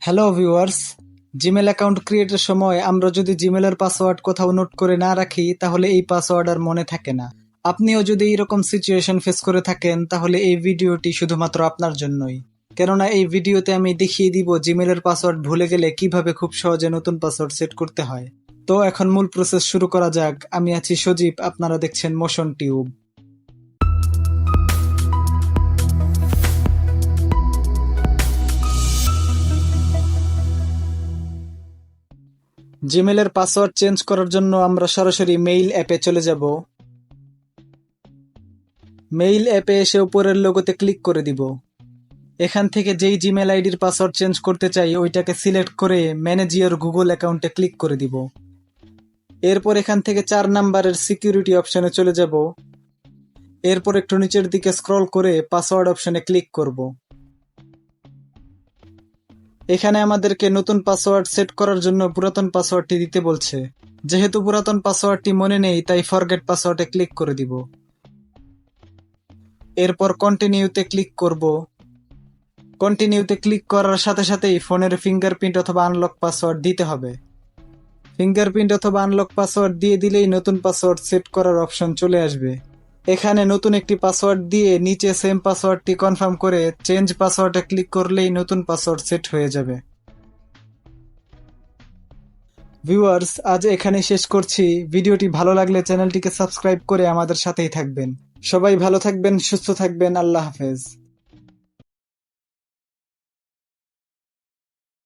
Hello viewers, Gmail account ক্রিয়েটের সময় আমরা যদি জিমেলের পাসওয়ার্ড কোথাও নোট করে না রাখি তাহলে এই পাসওয়ার্ড আর মনে থাকে না। আপনিও যদি এইরকম সিচুয়েশন ফেস করে থাকেন তাহলে এই ভিডিওটি শুধুমাত্র আপনার জন্যই। কেননা এই ভিডিওতে আমি দেখিয়ে দিব জিমেলের পাসওয়ার্ড ভুলে গেলে কিভাবে খুব সহজে নতুন পাসওয়ার্ড সেট করতে হয়। তো এখন মূল প্রসেস শুরু করা যাক। আমি আছি সজীব, আপনারা দেখছেন মোশন টিউব। জিমেলের পাসওয়ার্ড চেঞ্জ করার জন্য আমরা সরাসরি মেইল অ্যাপে চলে যাব। মেইল অ্যাপে এসে উপরের লোগোতে ক্লিক করে দিব। এখান থেকে যেই জিমেল আইডির পাসওয়ার্ড চেঞ্জ করতে চাই ওইটাকে সিলেক্ট করে ম্যানেজ ইওর গুগল অ্যাকাউন্টে ক্লিক করে দিব। এরপর এখান থেকে 4 নাম্বারের সিকিউরিটি অপশনে চলে যাব। এরপর একটু নিচের দিকে স্ক্রল করে পাসওয়ার্ড অপশনে ক্লিক করব। এখানে আমাদেরকে নতুন পাসওয়ার্ড সেট করার জন্য পুরাতন পাসওয়ার্ডটি দিতে বলছে। যেহেতু পুরাতন পাসওয়ার্ডটি মনে নেই তাই ফরগেট পাসওয়ার্ডে ক্লিক করে দিব। এরপর কন্টিনিউতে ক্লিক করব। কন্টিনিউতে ক্লিক করার সাথে সাথেই ফোনের ফিঙ্গারপ্রিন্ট অথবা আনলক পাসওয়ার্ড দিতে হবে। ফিঙ্গারপ্রিন্ট অথবা আনলক পাসওয়ার্ড দিয়ে দিলেই নতুন পাসওয়ার্ড সেট করার অপশন চলে আসবে। এখানে নতুন একটি পাসওয়ার্ড দিয়ে নিচে সেম পাসওয়ার্ডটি কনফার্ম করে চেঞ্জ পাসওয়ার্ডে ক্লিক করলেই নতুন পাসওয়ার্ড সেট হয়ে যাবে। ভিউয়ার্স, আজ এখানেই শেষ করছি। ভিডিওটি ভালো লাগলে চ্যানেলটিকে সাবস্ক্রাইব করে আমাদের সাথেই থাকবেন। সবাই ভালো থাকবেন, সুস্থ থাকবেন। আল্লাহ হাফেজ।